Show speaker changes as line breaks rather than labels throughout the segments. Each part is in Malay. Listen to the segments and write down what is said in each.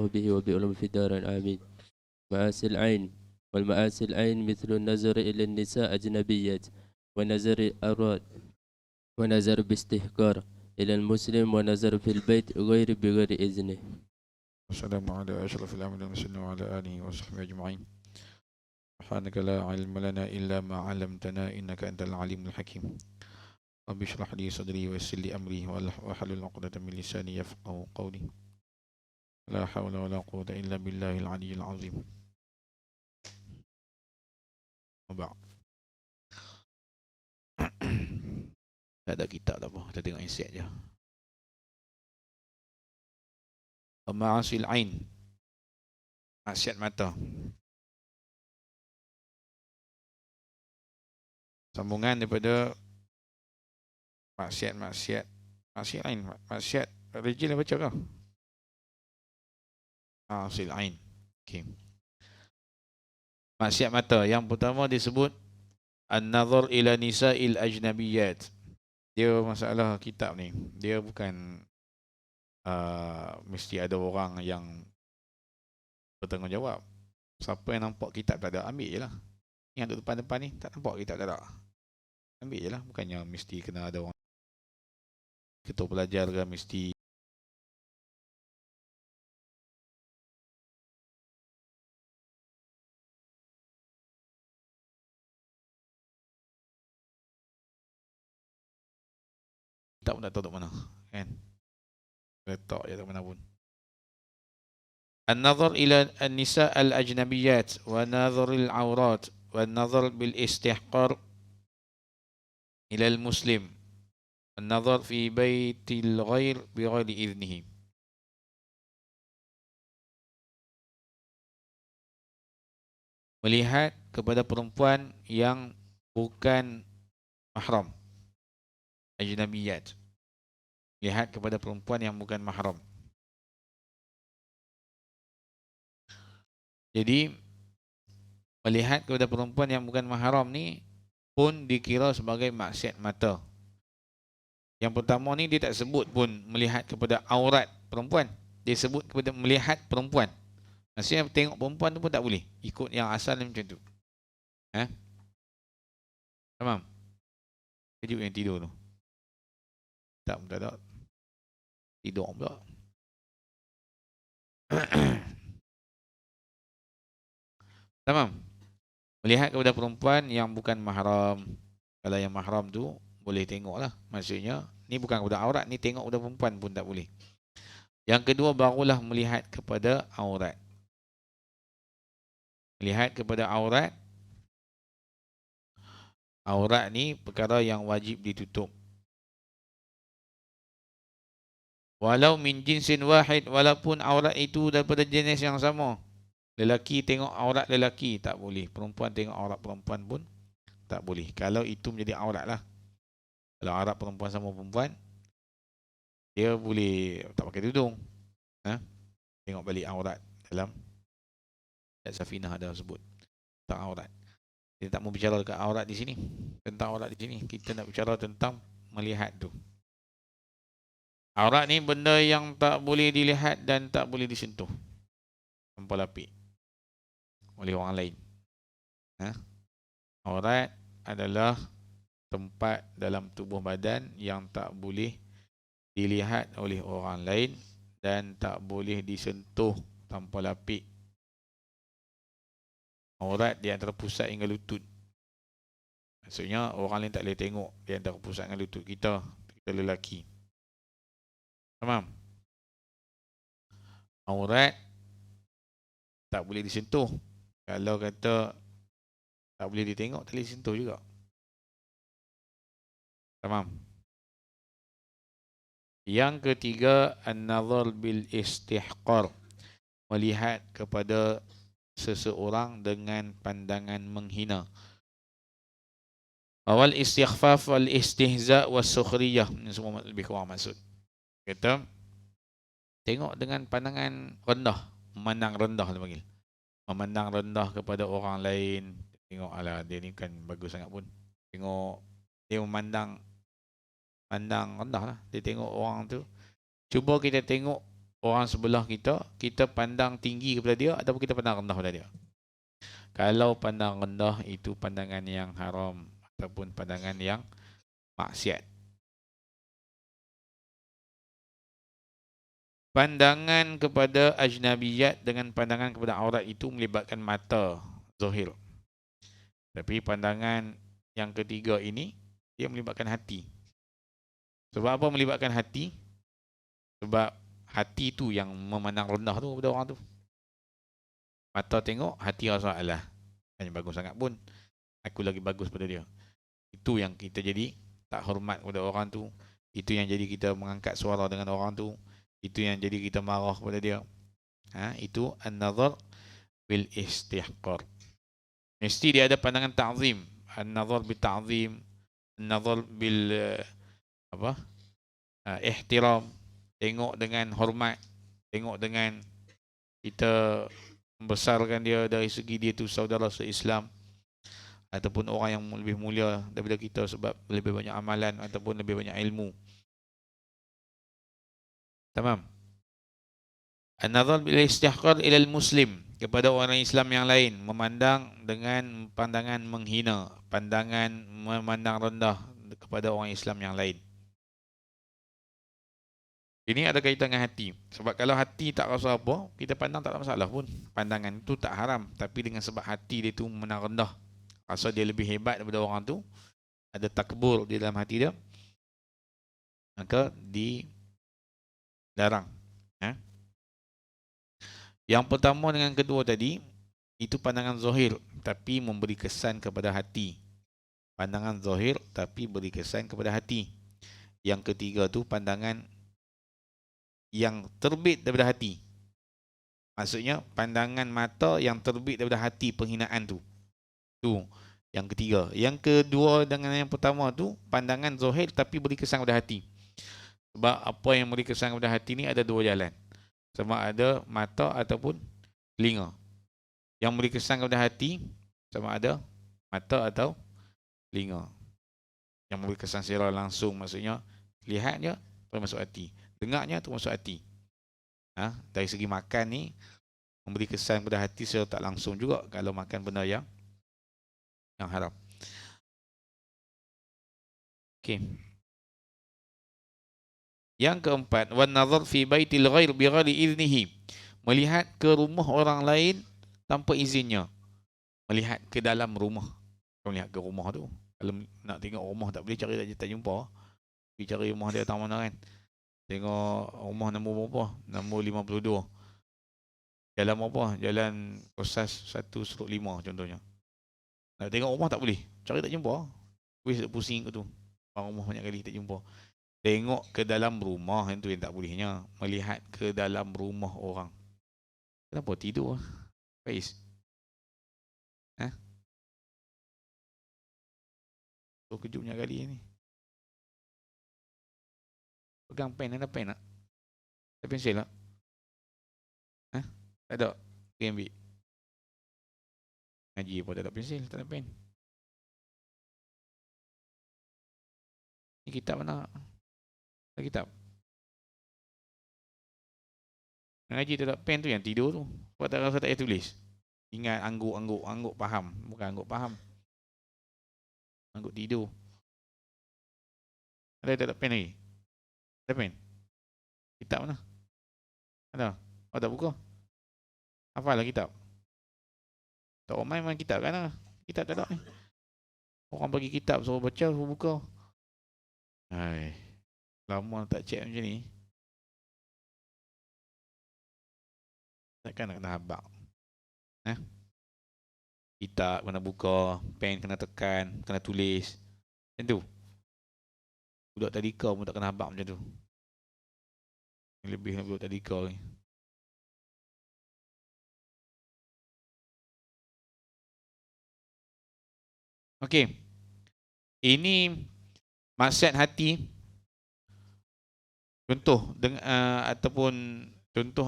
به وبعلوم في الدارين آمين. مآسي العين، والمآسي العين مثل النظر إلى النساء أجنبيات، ونظر الأراد، ونظر باستهكار إلى المسلم، ونظر في البيت غير بغير إذنه.
والسلام على أشرف الأنبياء والمرسلين وعلى آله وصحبه أجمعين. سبحانك لا علم لنا إلا ما علمتنا إنك أنت العليم الحكيم. رب اشرح لي صدري ويسر لي أمري واحلل عقدة من لساني يفقهوا قولي. لا حول ولا قوة إلا بالله العلي العظيم. وبعد. Tak ada kitab tak apa, kita tengok insight je. Ma'asil ain, maksiat mata. Sambungan daripada maksiat ain, maksiat rejil baca kau. Ma'asil ain. Okey. Maksiat mata yang pertama disebut an-nazar ila nisa'il ajnabiyat. Dia masalah kitab ni, dia bukan mesti ada orang yang bertanggungjawab. Siapa yang nampak kitab tak ada, ambil je lah. Yang duduk depan-depan ni tak nampak kitab tak ada, ambil je lah. Bukannya mesti kena ada orang ketua pelajar ke, mesti kitab pun tak tahu tak mana kan, letak je tak mana pun. An-nazar ila an-nisa' al-ajnabiyat wa nazar al-awrat wa nazar bil-istihqar ila al-muslim, an-nazar fi baitil ghair bi ghairi idnihi. Melihat kepada perempuan yang bukan mahram, ajnabiyat. Lihat kepada perempuan yang bukan mahram. Jadi melihat kepada perempuan yang bukan mahram ni pun dikira sebagai maksiat mata. Yang pertama ni dia tak sebut pun melihat kepada aurat perempuan, dia sebut kepada melihat perempuan. Maksudnya tengok perempuan tu pun tak boleh, ikut yang asal macam tu. Faham? Kejut yang tidur tu. Tak pun tak ada. Tidur pula. Tamam. Melihat kepada perempuan yang bukan mahram. Kalau yang mahram tu boleh tengok lah. Maksudnya ni bukan kepada aurat, ni tengok kepada perempuan pun tak boleh. Yang kedua barulah melihat kepada aurat. Melihat kepada aurat. Aurat ni perkara yang wajib ditutup. Walau min jinsin wahid, walaupun aurat itu daripada jenis yang sama. Lelaki tengok aurat lelaki tak boleh, perempuan tengok aurat perempuan pun tak boleh. Kalau itu menjadi aurat lah. Kalau aurat perempuan sama perempuan, dia boleh tak pakai tudung. Tengok balik aurat dalam Safinah ada sebut tentang aurat. Kita tak mau bicara dekat aurat di sini. Tentang aurat di sini, kita nak bicara tentang melihat tu. Aurat ni benda yang tak boleh dilihat dan tak boleh disentuh tanpa lapik oleh orang lain. Aurat adalah tempat dalam tubuh badan yang tak boleh dilihat oleh orang lain dan tak boleh disentuh tanpa lapik. Aurat di antara pusat hingga lutut. Maksudnya orang lain tak boleh tengok di antara pusat dengan lutut kita lelaki. Faham? Aurat tak boleh disentuh. Kalau kata tak boleh ditengok, tak boleh disentuh juga. Faham? Yang ketiga, an-nazar bil istihqar. Melihat kepada seseorang dengan pandangan menghina. Awal istighfaf wal istihza was sukhriyah. Ini semua lebih kurang maksud. Kata tengok dengan pandangan rendah, memandang rendah dia panggil. Memandang rendah kepada orang lain. Tengok alah dia ni kan bagus sangat pun. Tengok dia memandang rendah lah. Dia tengok orang tu. Cuba kita tengok orang sebelah kita, kita pandang tinggi kepada dia ataupun kita pandang rendah kepada dia. Kalau pandang rendah itu pandangan yang haram ataupun pandangan yang maksiat. Pandangan kepada ajnabiyat dengan pandangan kepada aurat itu melibatkan mata, zahir. Tapi pandangan yang ketiga ini, dia melibatkan hati. Sebab apa melibatkan hati? Sebab hati tu yang memandang rendah tu kepada orang tu. Mata tengok, hati rasa alah, hanya bagus sangat pun, aku lagi bagus pada dia. Itu yang kita jadi tak hormat kepada orang tu. Itu yang jadi kita mengangkat suara dengan orang tu. Itu yang jadi kita marah kepada dia. Itu an-nazar bil istihqar. Mesti dia ada pandangan ta'zim. An-nazar bil ta'zim, an-nazar bil ihtiram. Tengok dengan hormat, tengok dengan kita membesarkan dia dari segi dia tu saudara se-Islam ataupun orang yang lebih mulia daripada kita sebab lebih banyak amalan ataupun lebih banyak ilmu. Tamam. An-nazar bil istihqar ila al-muslim, kepada orang Islam yang lain, memandang dengan pandangan menghina, pandangan memandang rendah kepada orang Islam yang lain. Ini ada kaitan dengan hati. Sebab kalau hati tak rasa apa, kita pandang tak ada masalah pun. Pandangan itu tak haram. Tapi dengan sebab hati dia tu memandang rendah, rasa dia lebih hebat daripada orang tu, ada takbur di dalam hati dia, maka dilarang. Yang pertama dengan kedua tadi, itu pandangan zahir, tapi memberi kesan kepada hati. Pandangan zahir, tapi beri kesan kepada hati. Yang ketiga tu pandangan yang terbit daripada hati. Maksudnya pandangan mata yang terbit daripada hati penghinaan tu. Tu yang ketiga. Yang kedua dengan yang pertama tu pandangan zahir tapi beri kesan kepada hati. Sebab apa yang beri kesan kepada hati ni ada dua jalan. Sama ada mata ataupun telinga. Yang beri kesan kepada hati sama ada mata atau telinga. Yang beri kesan secara langsung maksudnya lihatnya termasuk hati, dengarnya termasuk hati. Dari segi makan ni memberi kesan kepada hati secara tak langsung juga kalau makan benda yang haram. Okey. Yang keempat, wan nazar fi baitil ghair bi ghairi iznihi, melihat ke rumah orang lain tanpa izinnya. Melihat ke dalam rumah. Kau melihat ke rumah tu. Kalau nak tengok rumah tak boleh cari tak jumpa. Pergi cari rumah dia datang mana kan. Tengok rumah nombor berapa? Nombor 52. Jalan apa? Jalan Kosas 1/5 contohnya. Nak tengok rumah tak boleh. Cari tak jumpa. Wis pusing ke tu. Orang rumah banyak kali tak jumpa. Tengok ke dalam rumah itu yang tak bolehnya. Melihat ke dalam rumah orang. Kenapa tidur? Faiz? So kejutnya kali ni. Pegang pen, ada pen tak? Ada pensel tak? Tak ada. Pergi ambil. Ngaji pun tak ada pensel, tak ada pen. Ni kitab mana? Ada kitab. Ngaji tak ada pen tu yang tidur tu. Sebab tak rasa tak payah tulis. Ingat angguk faham. Bukan angguk faham. Angguk tidur. Ada tak ada pen lagi? Ada pen? Kitab mana? Ada? Oh tak buka? Hafal lah kitab? Tak main kitab kan lah. Kitab tak ada ni. Orang bagi kitab suruh baca, suruh buka. Hai, lama tak cek macam ni. Takkan nak kena habaq. Kitab kena buka, pen kena tekan, kena tulis. Macam tu. Budak tadika pun tak kena habaq macam tu. Lebih budak tadika ni. Okey. Ini maksiat hati. Contoh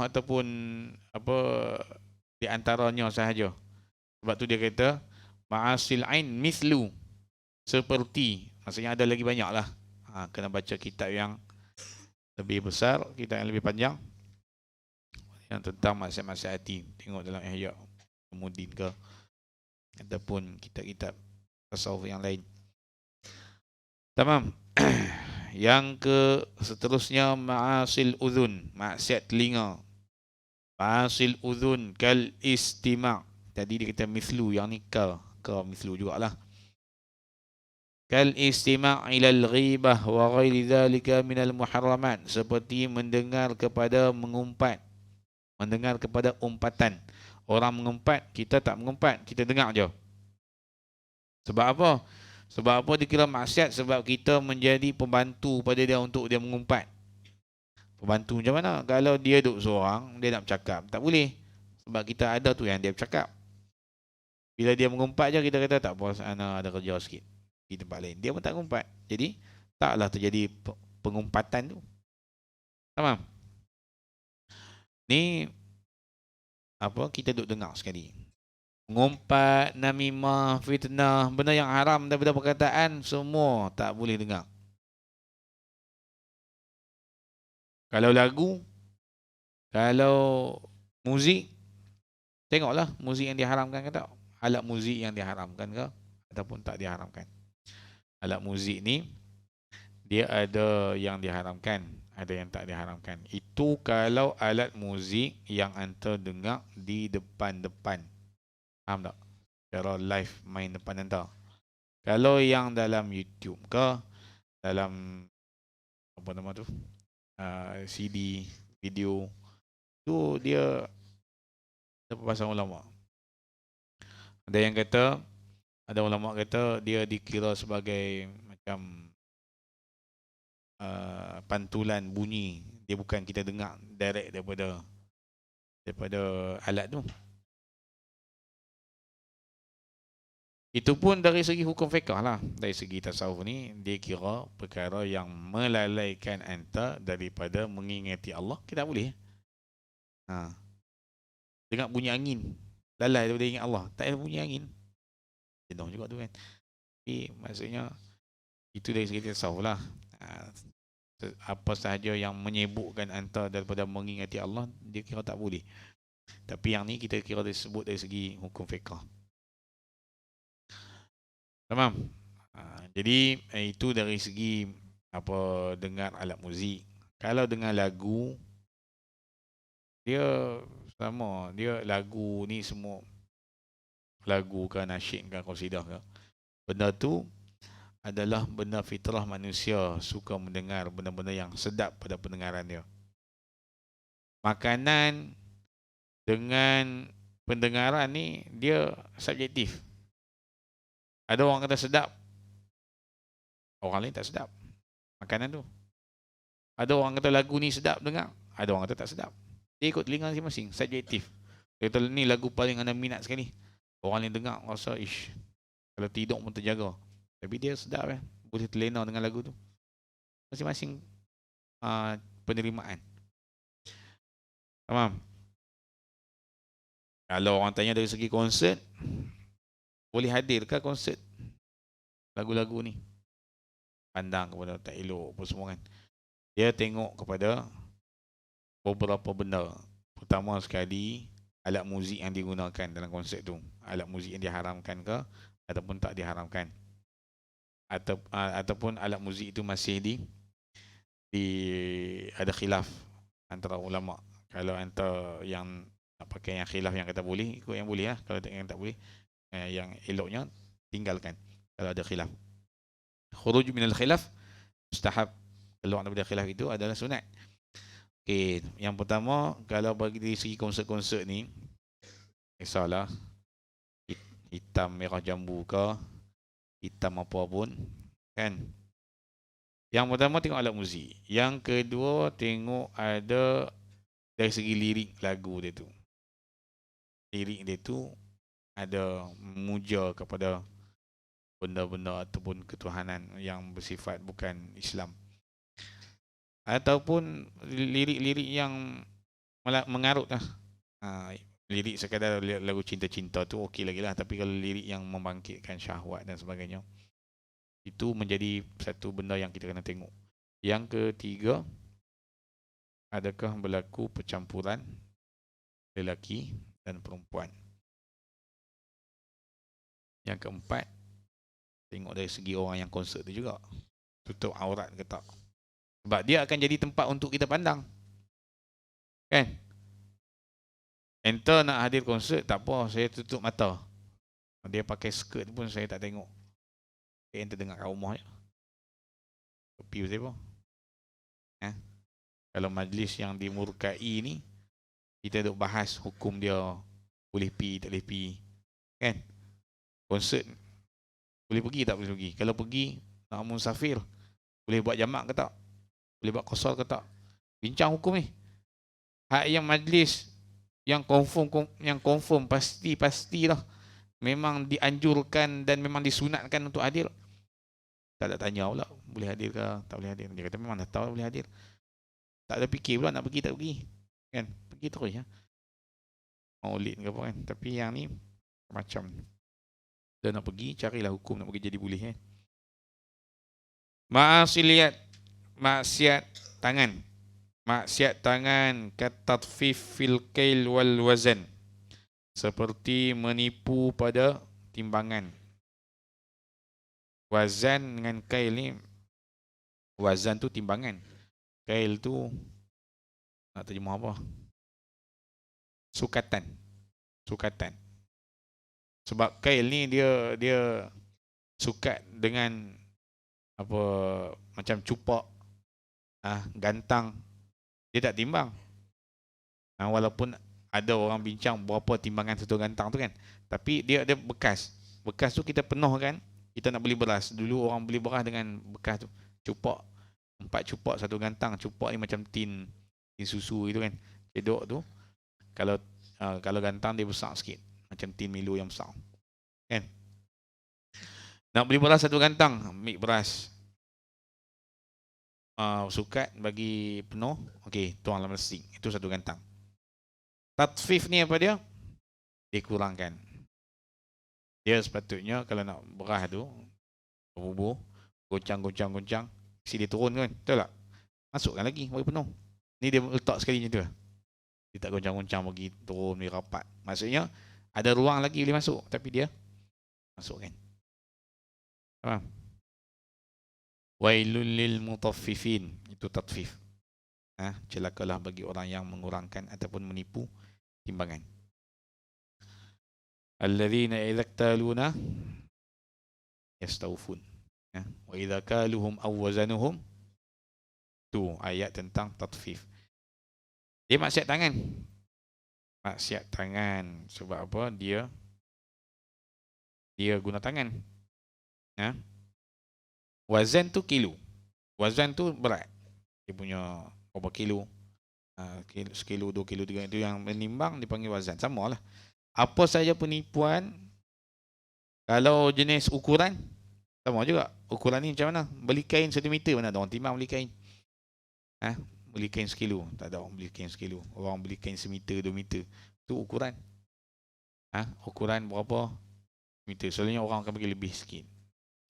ataupun apa di antaranya sahaja. Sebab tu dia kata ma'asil ain mislu, seperti, maksudnya ada lagi banyak lah. Kena baca kitab yang lebih besar, kitab yang lebih panjang. yang tentang maksiat-maksiat hati. Tengok dalam Ihya Ulumuddin ke ataupun kitab-kitab tasawuf yang lain. Tamam. Yang ke seterusnya ma'asil udhun, maksiat telinga. Ma'asil udhun kal istima'. Tadi dia kata mislu, yang ni ka mislu jugalah. Kal istima' ilal ghibah wa ghairi dhalika minal muharramat, seperti mendengar kepada mengumpat, mendengar kepada umpatan. Orang mengumpat, kita tak mengumpat, kita dengar je. Sebab apa? Sebab apa dikira maksiat? Sebab kita menjadi pembantu pada dia untuk dia mengumpat. Pembantu macam mana? Kalau dia duduk seorang, dia nak bercakap, tak boleh. Sebab kita ada tu yang dia bercakap. Bila dia mengumpat je, kita kata tak apa, ana ada kerja sikit di tempat lain. Dia pun tak mengumpat. Jadi, taklah terjadi pengumpatan tu. Faham? Ni apa kita duduk dengar sekali. Ngumpat, namimah, fitnah, benda yang haram daripada perkataan, semua tak boleh dengar. Kalau lagu, kalau muzik, tengoklah muzik yang diharamkan ke tak. Alat muzik yang diharamkan ke ataupun tak diharamkan. Alat muzik ni, dia ada yang diharamkan, ada yang tak diharamkan. Itu kalau alat muzik yang anda dengar di depan-depan. Faham tak? Cara live main depan anda. Kalau yang dalam YouTube ke, dalam apa nama tu, CD, video, tu dia ada perbahasan ulama. Ada yang kata, ada ulama kata dia dikira sebagai macam pantulan bunyi. Dia bukan kita dengar direct daripada alat tu. Itu pun dari segi hukum fiqh lah. Dari segi tasawuf ni, dia kira perkara yang melalaikan anta daripada mengingati Allah. Kita boleh. Dengar bunyi angin, lalai daripada ingat Allah. Tak ada bunyi angin, jenuh juga tu kan. Tapi maksudnya, itu dari segi tasawuf lah. Apa sahaja yang menyibukkan anta daripada mengingati Allah, dia kira tak boleh. Tapi yang ni kita kira disebut dari segi hukum fiqh. Tamam. Jadi itu dari segi apa dengar alat muzik. Kalau dengar lagu, dia sama, dia lagu ni semua lagu ke nasyid ke qasidah ke, benda tu adalah benda fitrah manusia, suka mendengar benda-benda yang sedap pada pendengaran dia. Makanan dengan pendengaran ni dia subjektif. Ada orang kata sedap, orang lain tak sedap makanan tu. Ada orang kata lagu ni sedap dengar, ada orang kata tak sedap. Dia ikut telinga masing-masing, subjektif. Dia kata ni lagu paling anda minat sekali, orang lain dengar rasa ish, kalau tidur pun terjaga. Tapi dia sedap boleh terlena dengan lagu tu. Masing-masing penerimaan. Faham? Kalau orang tanya dari segi konsert, boleh hadir ke konsert lagu-lagu ni? Pandang kepada tak elok apa semua kan. Dia tengok kepada beberapa benda. Pertama sekali, alat muzik yang digunakan dalam konsert tu. Alat muzik yang diharamkan ke ataupun tak diharamkan. Ataupun alat muzik itu masih ada khilaf antara ulama. Kalau anta yang nak pakai yang khilaf yang kata boleh, ikut yang boleh lah. Kalau yang tak boleh, yang eloknya tinggalkan kalau ada khilaf. Khuruj minal khilaf mustahab. Keluar daripada khilaf itu adalah sunat. Okey, yang pertama, kalau bagi dari segi konsert-konsert ni, kisahlah hitam merah jambu ke, hitam apa pun kan. Yang pertama tengok alat muzik. Yang kedua tengok ada dari segi lirik lagu dia tu. Lirik dia tu ada memuja kepada benda-benda ataupun ketuhanan yang bersifat bukan Islam. Ataupun lirik-lirik yang mengarut lah. Lirik sekadar lagu cinta-cinta tu okey lagi lah. Tapi kalau lirik yang membangkitkan syahwat dan sebagainya, itu menjadi satu benda yang kita kena tengok. Yang ketiga, adakah berlaku percampuran lelaki dan perempuan. Yang keempat, tengok dari segi orang yang konsert tu juga. Tutup aurat ke tak. Sebab dia akan jadi tempat untuk kita pandang. Kan? Enter nak hadir konsert, tak apa, saya tutup mata. Dia pakai skirt pun saya tak tengok. Dia enter dengar kat rumah je. Tepi saya pun. Kalau majlis yang dimurkai ni, kita duk bahas hukum dia, boleh pi, tak boleh pi. Kan? Konsert, boleh pergi tak boleh pergi. Kalau pergi, nak musafir, boleh buat jamak ke tak? Boleh buat qasar ke tak? Bincang hukum ni. Hak yang majlis yang confirm pastilah memang dianjurkan dan memang disunatkan untuk hadir. Tak ada tanya pula boleh hadir ke tak boleh hadir. Dia kata memang dah tahu boleh hadir. Tak ada fikir pula nak pergi tak pergi. Kan? Pergi terus ya. Maulid ke apa kan. Tapi yang ni macam dia nak pergi, carilah hukum nak pergi jadi boleh kan. Ma'asiyat, maksiat tangan. Maksiat tangan katatfif fil kail wal wazan. Seperti menipu pada timbangan. Wazan dengan kail ni, wazan tu timbangan. Kail tu nak terjemah apa? Sukatan. Sukatan. Sebab kail ni dia sukat dengan apa macam cupak, gantang. Dia tak timbang. Walaupun ada orang bincang berapa timbangan satu gantang tu kan. Tapi dia ada bekas. Bekas tu kita penuhkan, kita nak beli beras. Dulu orang beli beras dengan bekas tu. Cupak. 4 cupak satu gantang. Cupak ni macam tin susu gitu kan. Cedok tu. Kalau gantang dia besar sikit. Macam tin Milo yang besar. Kan? Nak beli beras satu gantang. Ambil beras. Sukat bagi penuh. Okey, tuang dalam plastik. Itu satu gantang. Tatfif ni apa dia? Dikurangkan. Dia sepatutnya kalau nak beras tu bubur, goncang, isi dia turun kan, betul tak? Masukkan lagi bagi penuh. Ni dia letak sekali macam tu lah. Dia tak goncang bagi turun, bagi rapat. Maksudnya ada ruang lagi boleh masuk, tapi dia masukkan. Faham? Wailul lil mutaffifin, itu tatfif. Celakalah bagi orang yang mengurangkan ataupun menipu timbangan. Alladzina idza iktaluna yastawfun. Wa idza kaluhum aw wazanuhum, tu ayat tentang tatfif. Dia maksiat tangan. Maksiat tangan sebab apa? Dia guna tangan. Wazan tu kilo. Wazan tu berat. Dia punya berapa kilo? Sekilo, 2 kilo, 3 itu yang menimbang dipanggil wazan. Sama lah. Apa saja penipuan, kalau jenis ukuran, sama juga. Ukuran ni macam mana? Beli kain 1 meter, mana ada orang timbang beli kain? Beli kain sekilo. Tak ada orang beli kain sekilo. Orang beli kain 1 meter, 2 meter. Itu ukuran. Ukuran berapa meter. Selalunya orang akan bagi lebih sikit.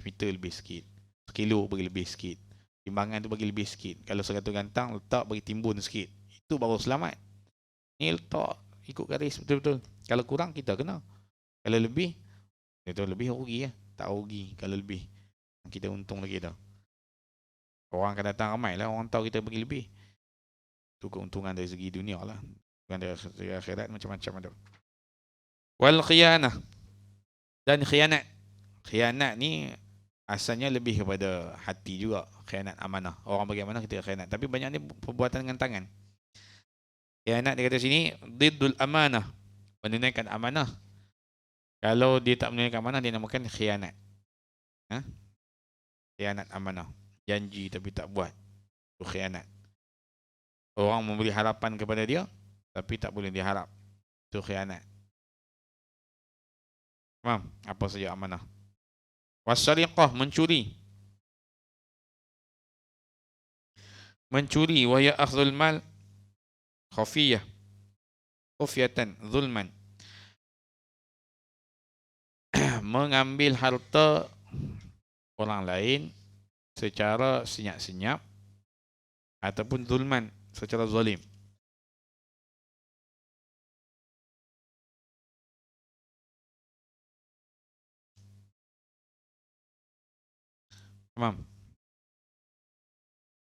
Meter lebih sikit. Sekilo bagi lebih sikit. Timbangan tu bagi lebih sikit. Kalau 100 gantang, letak bagi timbun sikit. Itu baru selamat. Ni letak ikut garis betul-betul. Kalau kurang kita kena. Kalau lebih, itu lebih rugi ya. Tak rugi kalau lebih. Kita untung lagi dah. Orang akan datang ramai lah. Orang tahu kita bagi lebih. Itu keuntungan dari segi dunia lah. Bukan dari segi akhirat, macam-macam ada. Wal khiyanah. Dan khianat. Khianat ni asalnya lebih kepada hati juga. Khianat amanah. Orang bagi amanah kita khianat. Tapi banyak ni perbuatan dengan tangan. Khianat dia kata sini, diddul amanah. Menunaikan amanah. Kalau dia tak menunaikan amanah, dia namakan khianat. Khianat amanah. Janji tapi tak buat. Itu khianat. Orang memberi harapan kepada dia, tapi tak boleh diharap. Itu khianat. Faham? Apa saja amanah. Wasariqah, mencuri. Mencuri, wahya akhdhul mal khafiyah. Khufyatan, zulman. Mengambil harta orang lain secara senyap-senyap ataupun zulman, secara zalim. Faham?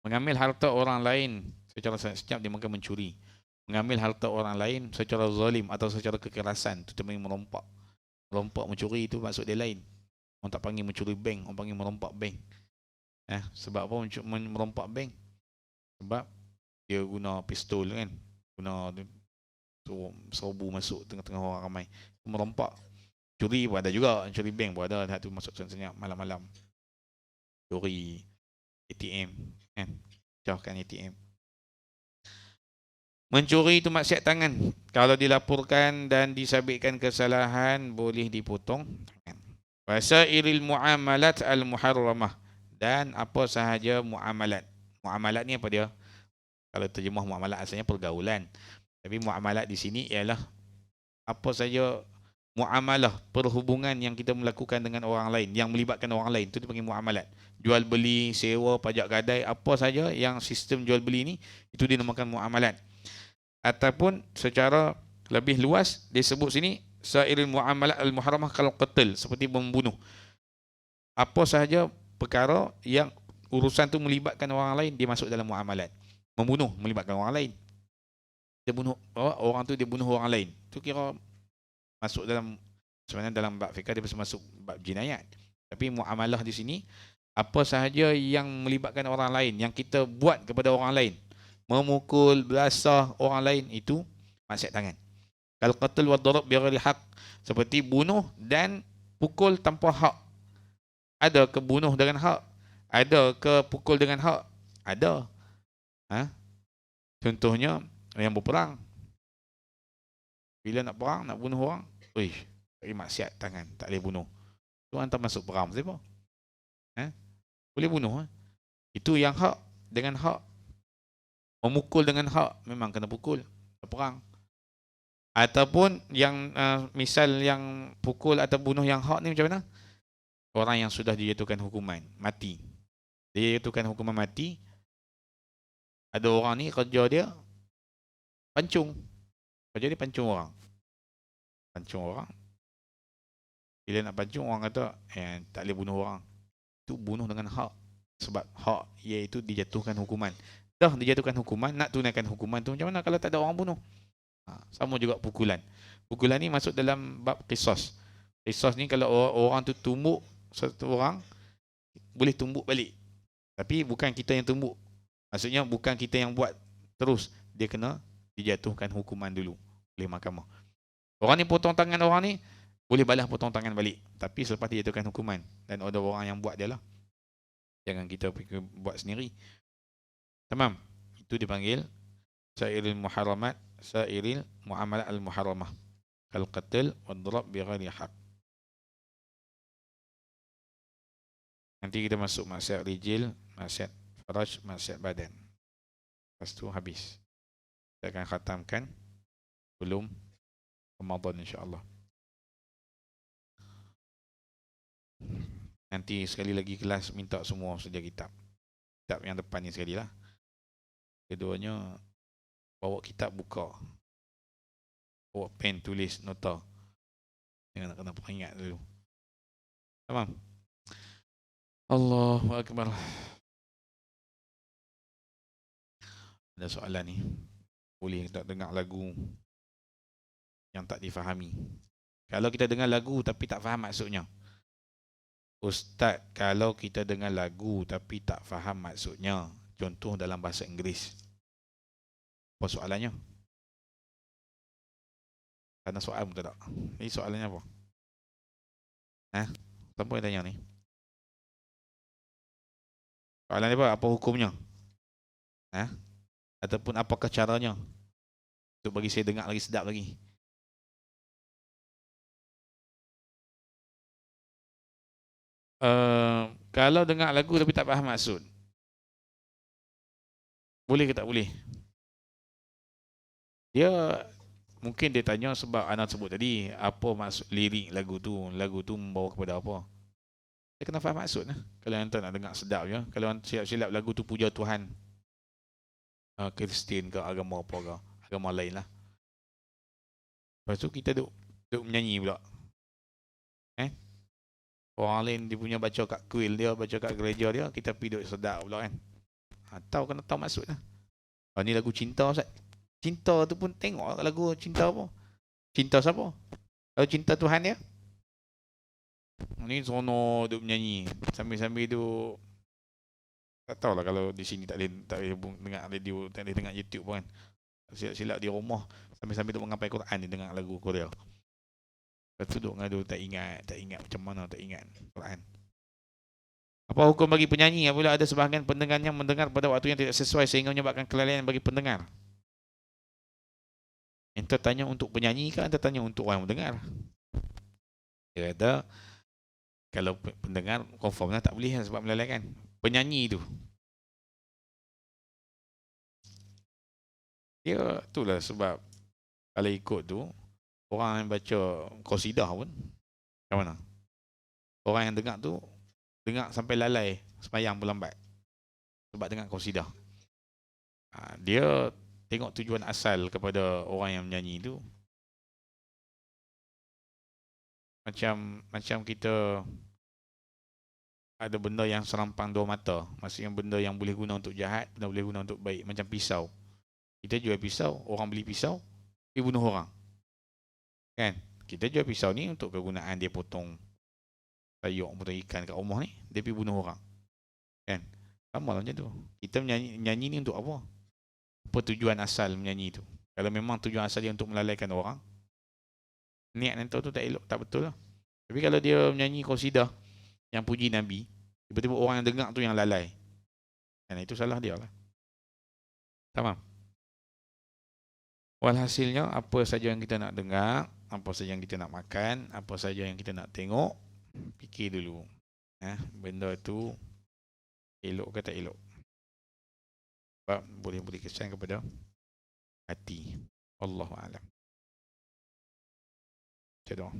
Mengambil harta orang lain secara senyap dia mungkin mencuri. Mengambil harta orang lain secara zalim atau secara kekerasan, itu namanya merompak. Merompak mencuri itu maksud dia lain. Orang tak panggil mencuri bank, orang panggil merompak bank. Sebab apa merompak bank? Sebab dia guna pistol kan, guna serbu masuk tengah-tengah orang ramai, merompak. Curi pun ada juga, curi bank pun ada, tu masuk senyap malam-malam. Curi ATM kan, jauhkan ATM. Mencuri itu maksiat tangan. Kalau dilaporkan dan disabitkan kesalahan, boleh dipotong tangan. Wasairil muamalat al-muharramah, dan apa sahaja muamalat. Muamalat ni apa dia? Kalau terjemah muamalat asalnya pergaulan. Tapi muamalat di sini ialah apa saja muamalah, perhubungan yang kita melakukan dengan orang lain, yang melibatkan orang lain, itu dipanggil muamalat. Jual beli, sewa, pajak gadai, apa saja yang sistem jual beli ni, itu dinamakan muamalat. Ataupun secara lebih luas disebut sini sairil muamalat al-muharramah kalau qatl, seperti membunuh. Apa sahaja perkara yang urusan tu melibatkan orang lain, dia masuk dalam muamalat. Membunuh melibatkan orang lain. Dia bunuh orang tu, dia bunuh orang lain. Tu kira masuk dalam, sebenarnya dalam bab fiqh dia masuk bab jinayat. Tapi muamalah di sini apa sahaja yang melibatkan orang lain, yang kita buat kepada orang lain, memukul, belasah orang lain, itu maksiat tangan. Kalau qatl wa darab bighairi haq, seperti bunuh dan pukul tanpa hak. Ada ke bunuh dengan hak? Ada ke pukul dengan hak? Ada. Contohnya yang berperang, bila nak perang, nak bunuh orang, maksiat tangan, tak boleh bunuh. Tu hantar masuk perang siapa? Boleh bunuh. Itu yang hak dengan hak. Memukul dengan hak, memang kena pukul, perang. Ataupun yang misal yang pukul atau bunuh yang hak ni macam mana? Orang yang sudah dijatuhkan hukuman mati. Dia jatuhkan hukuman mati. Ada orang ni kerja dia pancung. Kerja dia pancung orang. Pancung orang. Bila nak pancung, orang kata tak boleh bunuh orang. Itu bunuh dengan hak. Sebab hak iaitu dijatuhkan hukuman. Dah dijatuhkan hukuman, nak tunaikan hukuman tu macam mana kalau tak ada orang bunuh? Sama juga pukulan. Pukulan ni masuk dalam bab qisas. Qisas ni kalau orang tu tumbuk satu orang, boleh tumbuk balik. Tapi bukan kita yang tumbuk. Maksudnya bukan kita yang buat terus. Dia kena dijatuhkan hukuman dulu oleh mahkamah. Orang ni potong tangan orang ni, boleh balas potong tangan balik. Tapi selepas dijatuhkan hukuman. Dan ada orang yang buat dia lah. Jangan kita buat sendiri. Tamam. Itu dipanggil sairil muharramat, sairil muamalat al-muharramah. Al-qatl wad-darab bighairi haq. Nanti kita masuk maksiat rijil, maksiat faraj, maksiat badan. Lepas tu habis. Kita akan khatamkan belum Ramadan insya-Allah. Nanti sekali lagi kelas minta semua sedia kitab. Kitab yang depan ni sekali lah. Keduanya bawa kitab buka. Bawa pen tulis nota. Jangan nak kena peringat dulu. Tamam. Allahu Akbar. Ada soalan ni. Boleh tak dengar lagu yang tak difahami? Kalau kita dengar lagu tapi tak faham maksudnya. Ustaz, kalau kita dengar lagu tapi tak faham maksudnya, contoh dalam bahasa Inggeris, apa soalannya? Karena soal pun tak. Ini soalannya apa? Siapa yang tanya ni? Soalan apa? Apa hukumnya? Ataupun apakah caranya? Untuk bagi saya dengar lagi sedap lagi. Kalau dengar lagu tapi tak faham maksud, boleh ke tak boleh? Dia mungkin dia tanya sebab anak sebut tadi, apa maksud lirik lagu tu membawa kepada apa. Dia kena faham maksud lah. Kalau yang nak dengar sedap je. Kalau silap-silap lagu tu puja Tuhan, Kristian ke agama apa ke, agama lain lah. Lepas tu kita duk menyanyi pula. Orang lain dia punya baca kat kuil dia, baca kat gereja dia, kita pergi duduk sedap pula kan. Tahu kena tahu maksud lah. Ni lagu cinta Ustaz. Cinta tu pun tengok lagu cinta apa. Cinta siapa? Kalau cinta Tuhan dia. Ni sono duk menyanyi. Sambil-sambil tu tak tahulah kalau di sini tak boleh dengar radio, tak boleh dengar YouTube pun kan. Silap-silap di rumah sambil-sambil tu mengapai Quran dia dengar lagu Korea. Lepas tu duk ngadu tak ingat macam mana tak ingat Quran. Apa hukum bagi penyanyi apabila ada sebahagian pendengar yang mendengar pada waktu yang tidak sesuai sehingga menyebabkan kelalaian bagi pendengar? Ente tanya untuk penyanyi ke ente tanya untuk orang mendengar? Dia kata kalau pendengar confirm lah tak boleh lah sebab melalaikan. Penyanyi tu dia itulah sebab kalau ikut tu orang yang baca qasidah pun macam mana? Orang yang dengar tu dengar sampai lalai sembahyang berlambat sebab dengar qasidah. Dia tengok tujuan asal kepada orang yang menyanyi tu. Macam kita ada benda yang serampang dua mata. Maksudnya benda yang boleh guna untuk jahat, benda boleh guna untuk baik. Macam pisau. Kita jual pisau, orang beli pisau, dia bunuh orang. Kan? Kita jual pisau ni untuk kegunaan dia potong sayur, potong ikan kat rumah ni, dia pergi bunuh orang. Kan? Sama lah macam tu. Kita menyanyi ni untuk apa? Apa tujuan asal menyanyi tu? Kalau memang tujuan asal dia untuk melalaikan orang, niat nanti tu tak elok, tak betul lah. Tapi kalau dia menyanyi qasidah yang puji Nabi, tiba-tiba orang yang dengar tu yang lalai, dan itu salah dia lah. Tamam. Walhasilnya, apa saja yang kita nak dengar, apa saja yang kita nak makan, apa saja yang kita nak tengok, fikir dulu. Benda tu elok ke tak elok. Sebab boleh kesan kepada hati. Allahu a'lam. Doa.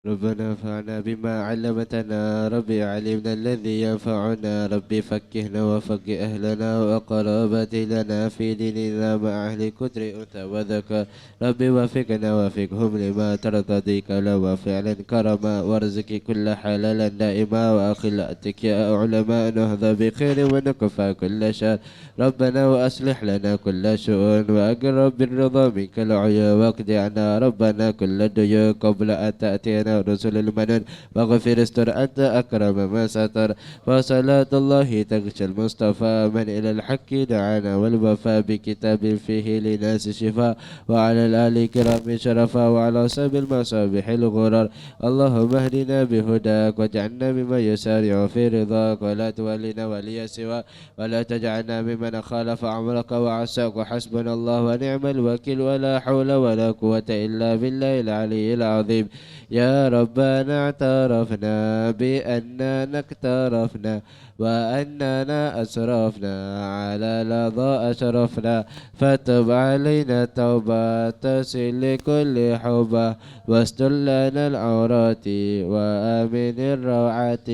ربنا انفعنا بما علمتنا ربي علمنا الذي ينفعنا ربي فكهنا وفقه أهلنا وقرابتنا في ديننا مع أهل كتر أنثى وذكر ربي وفقنا وفقهم لما ترتضيك لو فعلا كرما وارزق كل حلالا دائما وأخلاقك يا علماء نهضى بخير ونكفى كل شر ربنا وأصلح لنا كل شؤون وأقرب بالرضا منك العيا واقض عنا ربنا كل الديون قبل أن تأتينا رسل المنن واغفر استر أنت أكرم ما ستر وصلاة الله تغشى المصطفى من إلى الحق دعانا والوفاء بكتاب فيه لناس شفاء وعلى الآل كرام شرفا وعلى سب المصابيح الغرر اللهم اهدنا بهداك واجعلنا ممن يسارع في رضاك ولا تولنا ولي سواك ولا تجعلنا ممن خالف أمرك وعصاك وحسبنا الله ونعم الوكيل ولا حول ولا قوة إلا بالله العلي العظيم يا ربنا اعترفنا بأننا اقترفنا وأننا أسرفنا على لظى أشرفنا فتب علينا توبة تسل لكل حبة واستر لنا العورات وآمن الروعات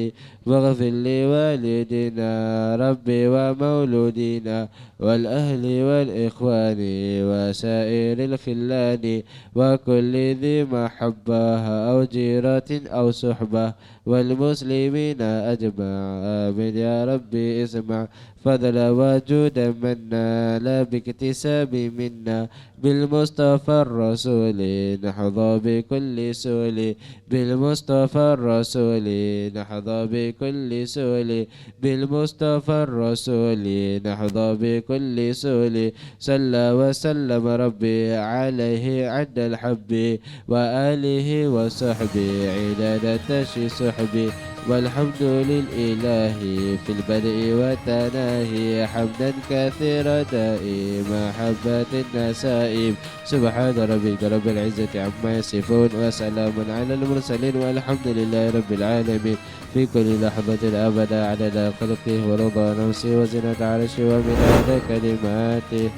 واغفر لوالدنا ربي ومولودنا والأهل والإخوان وسائر الخلان وكل ذي محبة أو جيرة أو صحبة والمسلمين أجمع آمين يا ربي اسمع فضل وجودا منا لا باكتساب منا بالمصطفى الرسول نحظى بكل سول بالمصطفى الرسول نحظى بكل سول بالمصطفى الرسول نحظى بكل سول صلى وسلم ربي عليه عد الحب وآله وصحبه عدد تشي صحبي والحمد للإله في البدء والتناهي حمدا كثيرا دائم محبة النسائم سبحان ربك رب العزة عما يصفون وسلام على المرسلين والحمد لله رب العالمين في كل لحظة أبدا عدد خلقه ورضا نفسه وزنة عرشه ومداد كلماته